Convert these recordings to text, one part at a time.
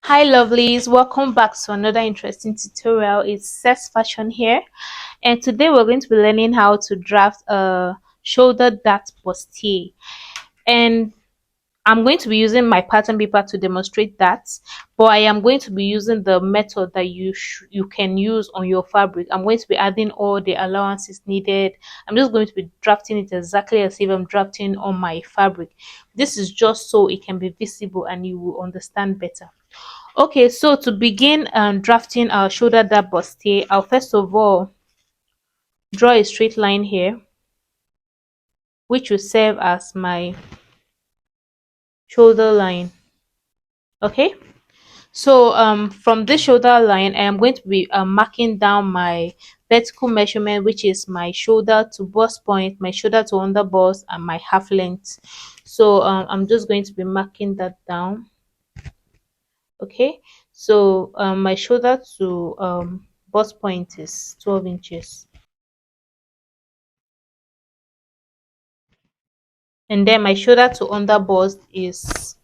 Hi lovelies, welcome back to another interesting tutorial. It's Sex Fashion here, and today we're going to be learning how to draft a shoulder dart bustier. And I'm going to be using my pattern paper to demonstrate that, but I am going to be using the method that you can use on your fabric. I'm going to be adding all the allowances needed. I'm just going to be drafting it exactly as if I'm drafting on my fabric. This is just so it can be visible and you will understand better. Okay, so to begin drafting our shoulder dart bustier, I'll first of all draw a straight line here, which will serve as my shoulder line. Okay, so from this shoulder line, I am going to be marking down my vertical measurement, which is my shoulder to bust point, my shoulder to under bust, and my half length. So I'm just going to be marking that down. Okay, so my shoulder to bust point is 12 inches. And then my shoulder to under bust is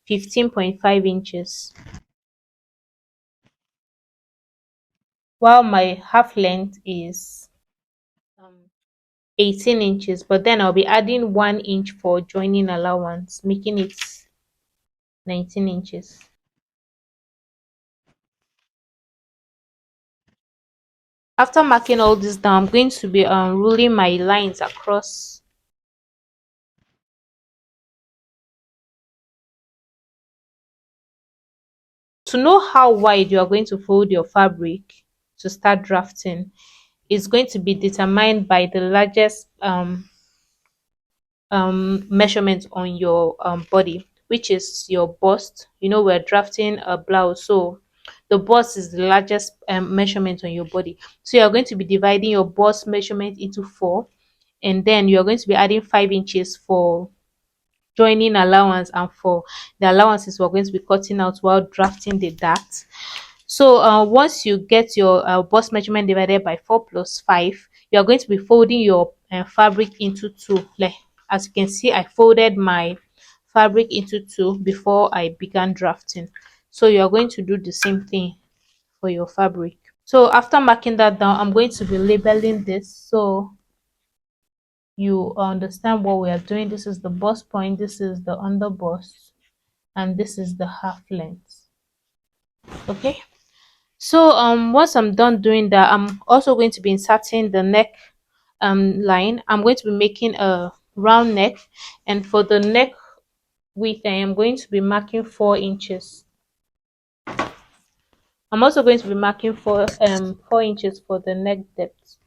15.5 inches, while my half length is um, 18 inches, but then I'll be adding 1 inch for joining allowance, making it 19 inches. After marking all this down, I'm going to be ruling my lines across. To know how wide you are going to fold your fabric to start drafting is going to be determined by the largest measurement on your body, which is your bust. You know, we're drafting a blouse, so the bust is the largest measurement on your body. So you're going to be dividing your bust measurement into four, and then you're going to be adding 5 inches for joining allowance, and for the allowances we're going to be cutting out while drafting the dart. So once you get your bust measurement divided by 4 plus 5, you are going to be folding your fabric into two. Like as you can see, I folded my fabric into two before I began drafting. So you are going to do the same thing for your fabric. So after marking that down, I'm going to be labeling this so you understand what we are doing. This is the bust point, this is the under bust, and this is the half length. Okay. So once I'm done doing that, I'm also going to be inserting the neck line. I'm going to be making a round neck, and for the neck width I am going to be marking 4 inches. I'm also going to be marking 4 inches for the neck depth.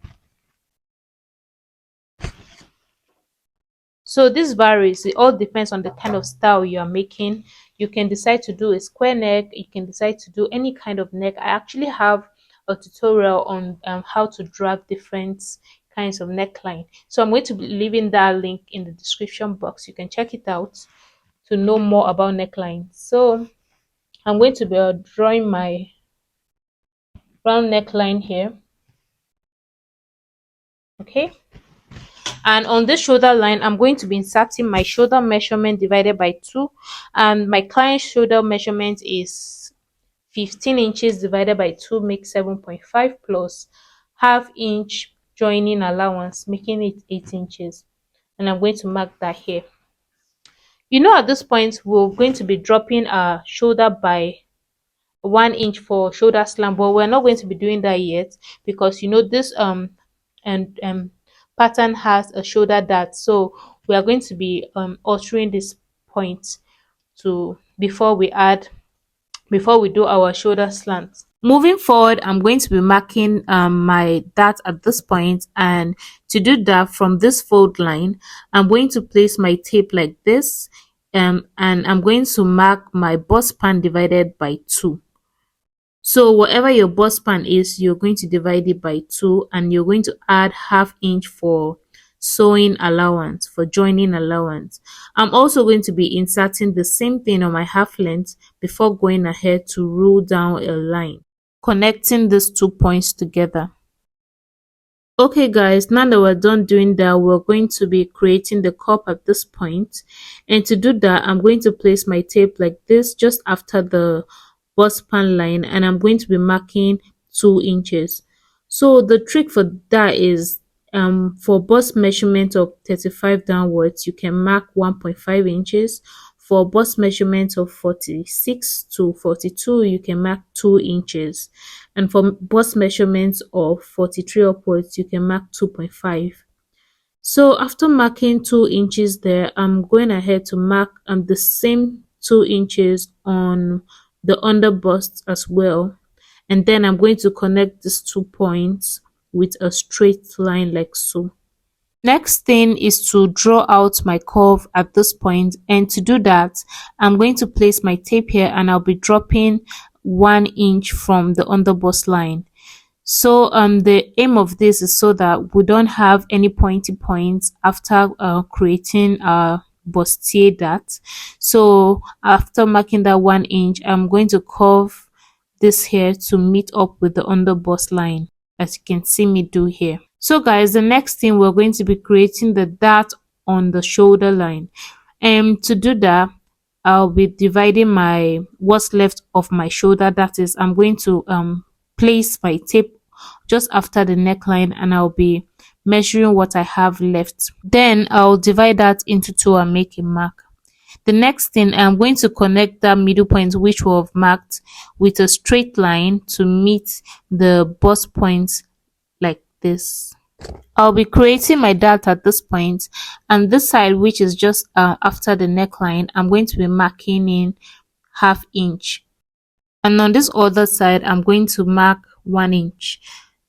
So this varies, it all depends on the kind of style you are making. You can decide to do a square neck, you can decide to do any kind of neck. I actually have a tutorial on how to draft different kinds of neckline, so I'm going to be leaving that link in the description box. You can check it out to know more about neckline. So I'm going to be drawing my round neckline here. Okay, and on this shoulder line I'm going to be inserting my shoulder measurement divided by 2, and my client's shoulder measurement is 15 inches divided by 2 makes 7.5 plus half inch joining allowance, making it 8 inches, and I'm going to mark that here. You know, at this point we're going to be dropping our shoulder by 1 inch for shoulder slam, but we're not going to be doing that yet because you know this and pattern has a shoulder dart, so we are going to be altering this point to before we do our shoulder slant. Moving forward, I'm going to be marking my dart at this point, and to do that, from this fold line I'm going to place my tape like this, and I'm going to mark my bust span divided by 2. So whatever your bust span is, you're going to divide it by 2, and you're going to add half inch for sewing allowance, for joining allowance. I'm also going to be inserting the same thing on my half length before going ahead to rule down a line, connecting these 2 points together. Okay guys, now that we're done doing that, we're going to be creating the cup at this point. And to do that, I'm going to place my tape like this just after the bust span line, and I'm going to be marking 2 inches. So the trick for that is, for bust measurement of 35 downwards, you can mark 1.5 inches. For bust measurement of 46 to 42, you can mark 2 inches. And for bust measurements of 43 upwards, you can mark 2.5. So after marking 2 inches there, I'm going ahead to mark the same 2 inches on the under bust as well. And then I'm going to connect these 2 points with a straight line like so. Next thing is to draw out my curve at this point, and to do that, I'm going to place my tape here and I'll be dropping 1 inch from the under bust line. So the aim of this is so that we don't have any pointy points after creating our bustier dart. So after marking that 1 inch, I'm going to curve this here to meet up with the under bust line, as you can see me do here. So guys, the next thing, we're going to be creating the dart on the shoulder line. And to do that, I'll be dividing my what's left of my shoulder. That is, I'm going to place my tape just after the neckline, and I'll be measuring what I have left. Then I'll divide that into two and make a mark. The next thing, I'm going to connect that middle point which we have marked with a straight line to meet the bust point like this. I'll be creating my dart at this point, and this side, which is just after the neckline, I'm going to be marking in 1/2 inch. And on this other side, I'm going to mark 1 inch.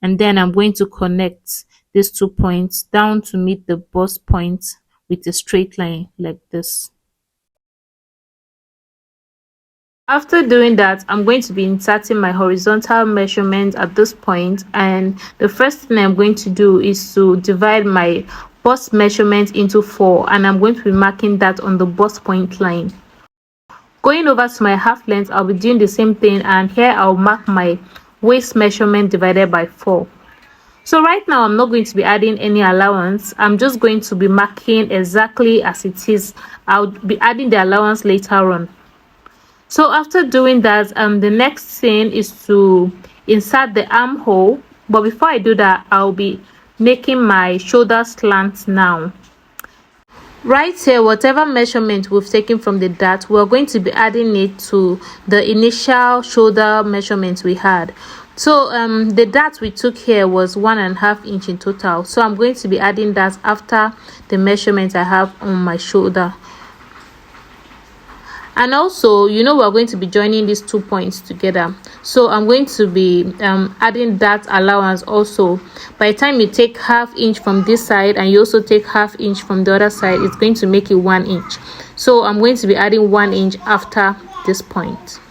And then I'm going to connect these 2 points down to meet the bust point with a straight line like this. After doing that, I'm going to be inserting my horizontal measurement at this point, and the first thing I'm going to do is to divide my bust measurement into 4, and I'm going to be marking that on the bust point line. Going over to my half length, I'll be doing the same thing, and here I'll mark my waist measurement divided by 4. So right now, I'm not going to be adding any allowance. I'm just going to be marking exactly as it is. I'll be adding the allowance later on. So after doing that, the next thing is to insert the armhole. But before I do that, I'll be making my shoulder slant now. Right here, whatever measurement we've taken from the dart, we're going to be adding it to the initial shoulder measurement we had. So the dart we took here was 1.5 inch in total. So I'm going to be adding that after the measurement I have on my shoulder. And also, we're going to be joining these 2 points together, so I'm going to be adding that allowance also. By the time you take 1/2 inch from this side and you also take 1/2 inch from the other side, it's going to make it 1 inch. So I'm going to be adding 1 inch after this point.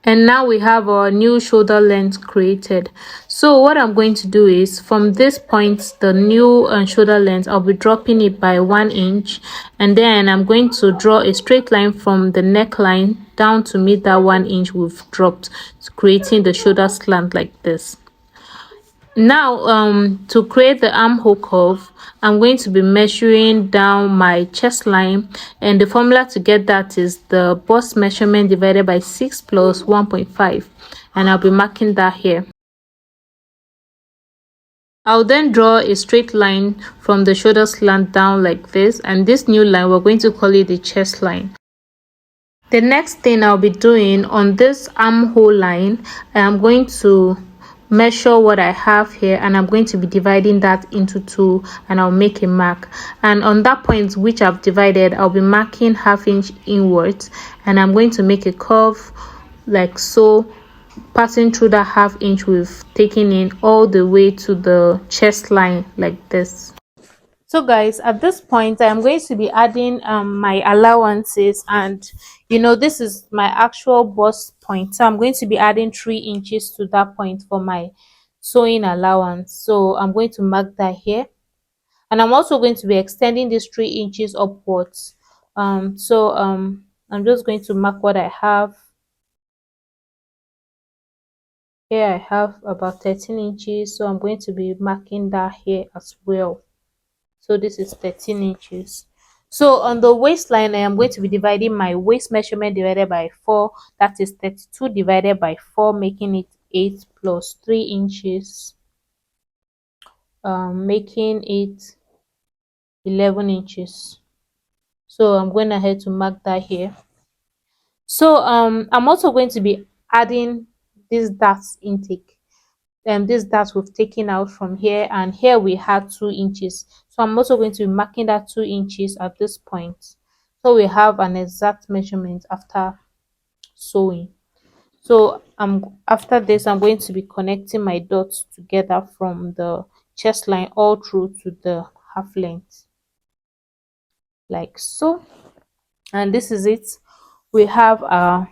And now we have our new shoulder length created. So what I'm going to do is, from this point, the new shoulder length, I'll be dropping it by 1 inch, and then I'm going to draw a straight line from the neckline down to meet that 1 inch we've dropped, creating the shoulder slant like this. Now to create the armhole curve, I'm going to be measuring down my chest line, and the formula to get that is the bust measurement divided by 6 plus 1.5, and I'll be marking that here. I'll then draw a straight line from the shoulder slant down like this, and this new line, we're going to call it the chest line. The next thing I'll be doing on this armhole line, I'm going to measure what I have here, and I'm going to be dividing that into 2, and I'll make a mark. And on that point which I've divided, I'll be marking 1/2 inch inwards, and I'm going to make a curve like so, passing through that 1/2 inch we've taken in all the way to the chest line like this. So guys, at this point, I'm going to be adding my allowances, and this is my actual bust point. So I'm going to be adding 3 inches to that point for my sewing allowance. So I'm going to mark that here, and I'm also going to be extending these 3 inches upwards. I'm just going to mark what I have. Here I have about 13 inches, so I'm going to be marking that here as well. So this is 13 inches. So on the waistline, I am going to be dividing my waist measurement divided by 4. That is 32 divided by 4, making it 8 plus 3 inches, making it 11 inches. So I'm going ahead to mark that here. So I'm also going to be adding this dart intake. This dart we've taken out from here, and here we had 2 inches. So I'm also going to be marking that 2 inches at this point. So we have an exact measurement after sewing. So after this, I'm going to be connecting my dots together from the chest line all through to the half length, like so. And this is it. We have our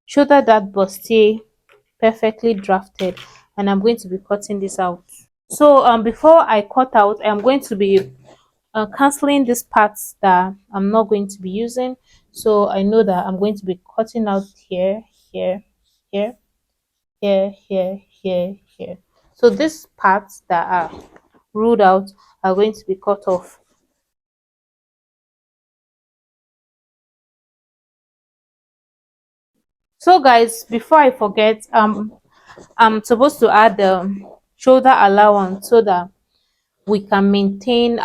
shoulder dart bustier perfectly drafted, and I'm going to be cutting this out. So before I cut out, I'm going to be canceling these parts that I'm not going to be using. So I know that I'm going to be cutting out here, here, here, here. So these parts that are ruled out are going to be cut off. So guys, before I forget, I'm supposed to add the shoulder allowance so that we can maintain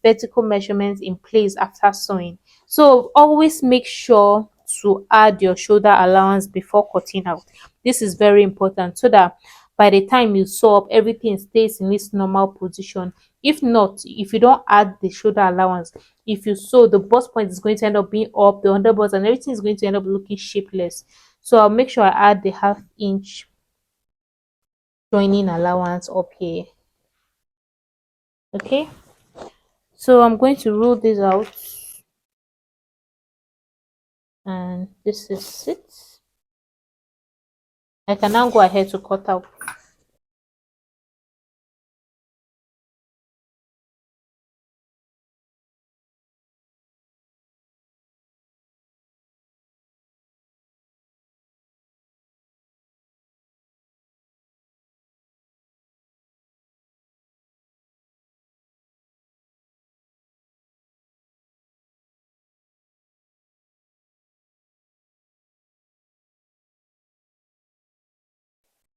vertical measurements in place after sewing. So always make sure to add your shoulder allowance before cutting out. This is very important so that by the time you sew up, everything stays in its normal position. If not, if you don't add the shoulder allowance, if you sew, the bust point is going to end up being up, the underbust and everything is going to end up looking shapeless. So I'll make sure I add the ½ inch joining allowance up here. Okay, so I'm going to rule this out, and this is it. I can now go ahead to cut out.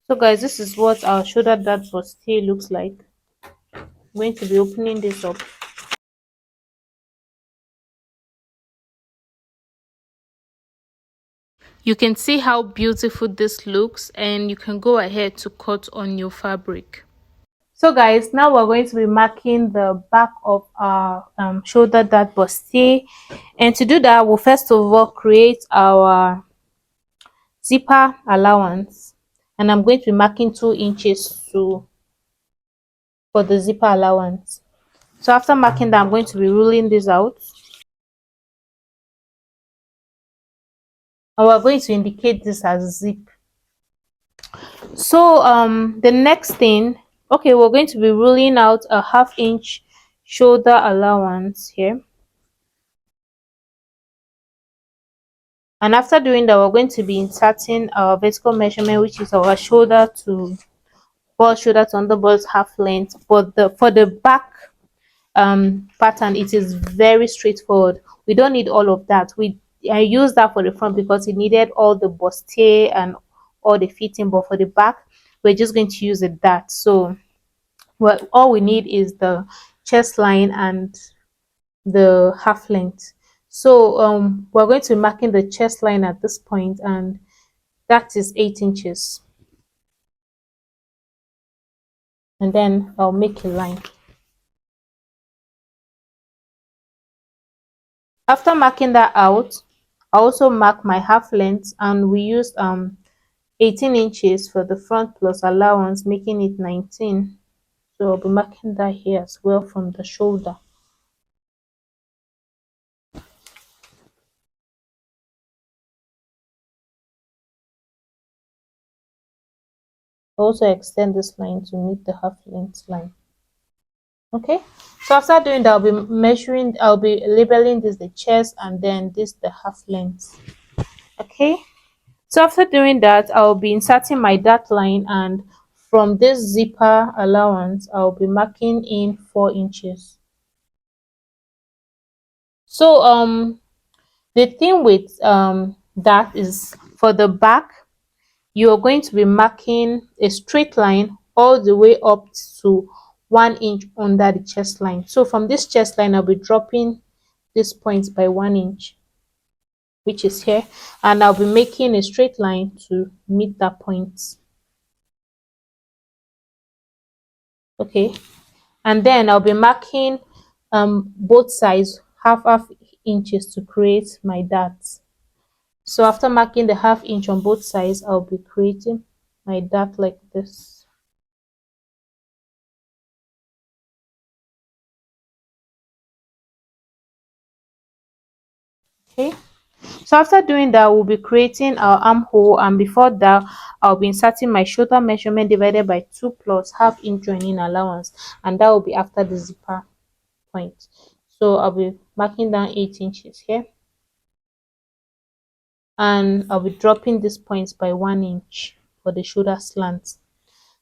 So guys, this is what our shoulder dart bustier looks like. I'm going to be opening this up. You can see how beautiful this looks, and you can go ahead to cut on your fabric. So guys, now we're going to be marking the back of our shoulder dart bustier, and to do that, we'll first of all create our zipper allowance, and I'm going to be marking 2 inches for the zipper allowance. So after marking that, I'm going to be ruling this out, and we're going to indicate this as zip. So the next thing, okay, we're going to be ruling out a ½ inch shoulder allowance here, and after doing that, we're going to be inserting our vertical measurement, which is our shoulder to bust, shoulder to underbust half length. But for the back pattern, it is very straightforward. We don't need all of that. I use that for the front because it needed all the bustier and all the fitting, but for the back, we're just going to use it that. So well, all we need is the chest line and the half length. So we're going to be marking the chest line at this point, and that is 8 inches, and then I'll make a line. After marking that out, I also mark my half length, and we used 18 inches for the front plus allowance, making it 19. So I'll be marking that here as well from the shoulder. Also extend this line to meet the half length line. Okay, so after doing that, I'll be labeling this the chest, and then this the half length. Okay, so after doing that, I'll be inserting my dart line, and from this zipper allowance, I'll be marking in 4 inches. So the thing with that is, for the back, you're going to be marking a straight line all the way up to 1 inch under the chest line. So from this chest line, I'll be dropping this point by 1 inch, which is here, and I'll be making a straight line to meet that point. Okay, and then I'll be marking both sides half inches to create my dart. So after marking the half inch on both sides, I'll be creating my dart like this. Okay, so after doing that, we'll be creating our armhole, and before that, I'll be inserting my shoulder measurement divided by 2 plus half inch joining allowance, and that will be after the zipper point. So I'll be marking down 8 inches here, and I'll be dropping these points by 1 inch for the shoulder slant.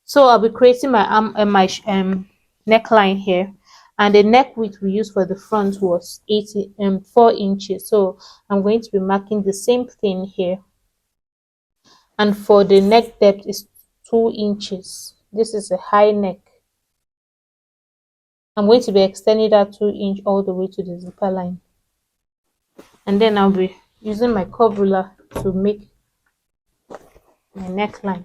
So I'll be creating my arm and my neckline here, and the neck width we used for the front was 4 inches. So I'm going to be marking the same thing here, and for the neck depth is 2 inches. This is a high neck. I'm going to be extending that 2 inch all the way to the zipper line, and then I'll be using my curve ruler to make my neckline.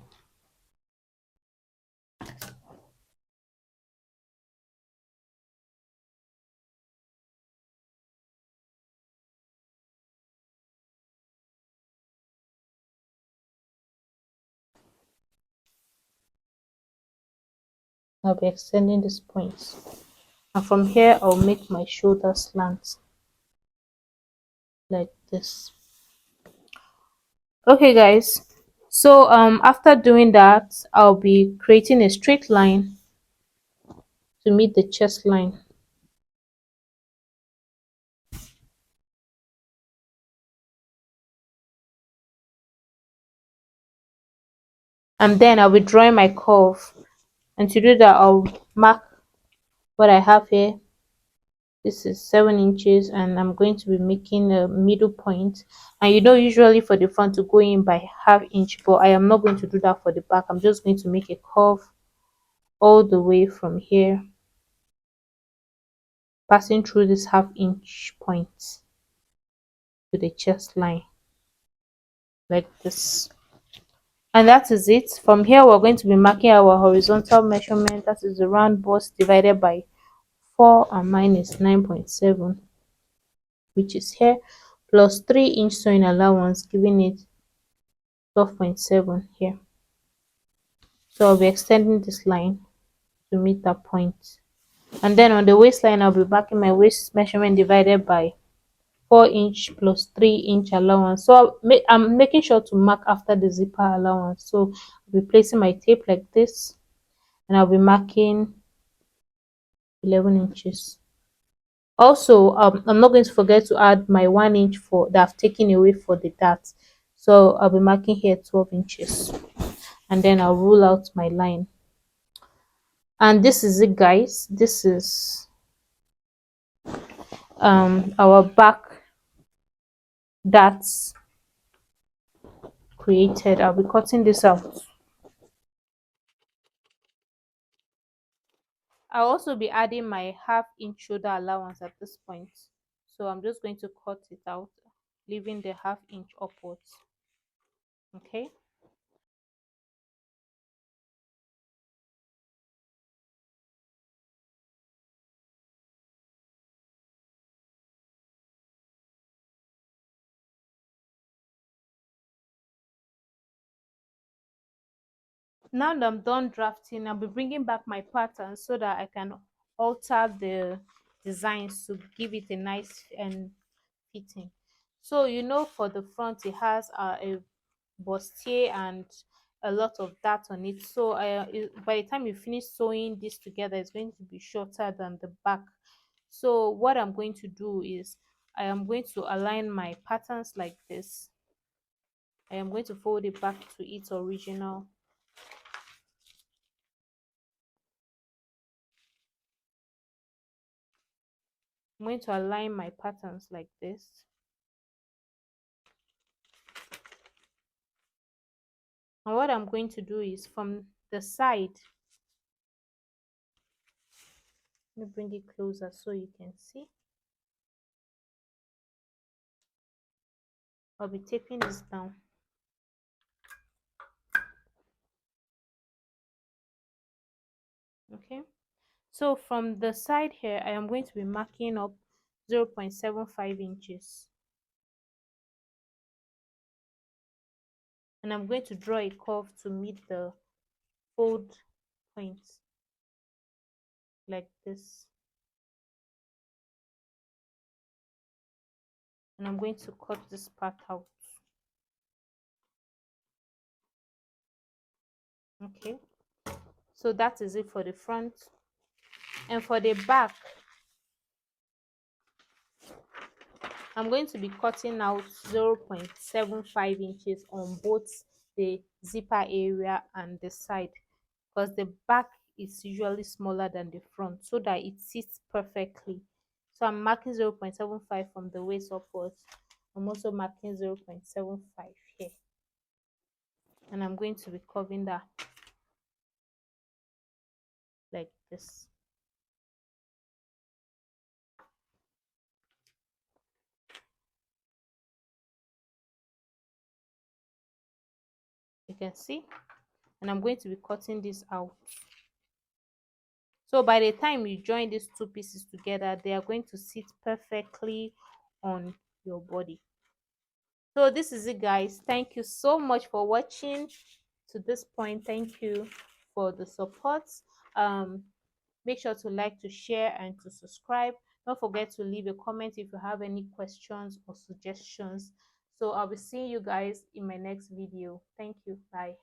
I'll be extending these points, and from here I'll make my shoulder slant like this. Okay guys, so after doing that, I'll be creating a straight line to meet the chest line, and then I'll be drawing my curve, and to do that I'll mark what I have here. This is 7 inches, and I'm going to be making a middle point. And you know, usually for the front to go in by half inch, but I am not going to do that for the back. I'm just going to make a curve all the way from here, passing through this half inch point to the chest line like this. And that is it. From here we're going to be marking our horizontal measurement, that is the round bust divided by 4 and minus 9.7, which is here, plus 3 inch sewing allowance, giving it 12.7 here. So I'll be extending this line to meet that point, and then on the waistline I'll be marking my waist measurement divided by 4 inch plus 3 inch allowance. So I'm making sure to mark after the zipper allowance. So I'll be placing my tape like this, and I'll be marking 11 inches. Also, I'm not going to forget to add my 1 inch for that I've taken away for the dart. So I'll be marking here 12 inches, and then I'll rule out my line. And this is it guys, this is our back darts created. I'll be cutting this out. I'll also be adding my half-inch shoulder allowance at this point. So I'm just going to cut it out, leaving the half-inch upwards. Okay. Now that I'm done drafting, I'll be bringing back my pattern so that I can alter the designs to give it a nice and fitting. So you know, for the front it has a bustier and a lot of that on it. So by the time you finish sewing this together, it's going to be shorter than the back. So what I'm going to do is I am going to align my patterns like this. I am going to fold it back to its original. I'm going to align my patterns like this. And what I'm going to do is from the side, let me bring it closer so you can see. I'll be taping this down. Okay, so from the side here, I am going to be marking up 0.75 inches, and I'm going to draw a curve to meet the fold points like this, and I'm going to cut this part out. Okay, so that is it for the front. And for the back, I'm going to be cutting out 0.75 inches on both the zipper area and the side, because the back is usually smaller than the front, so that it sits perfectly. So I'm marking 0.75 from the waist upwards. I'm also marking 0.75 here, and I'm going to be curving that like this. You can see, and I'm going to be cutting this out. So by the time you join these two pieces together, they are going to sit perfectly on your body. So this is it, guys. Thank you so much for watching to this point. Thank you for the support. um Make sure to like, to share, and to subscribe. Don't forget to leave a comment if you have any questions or suggestions. So I'll be seeing you guys in my next video. Thank you. Bye.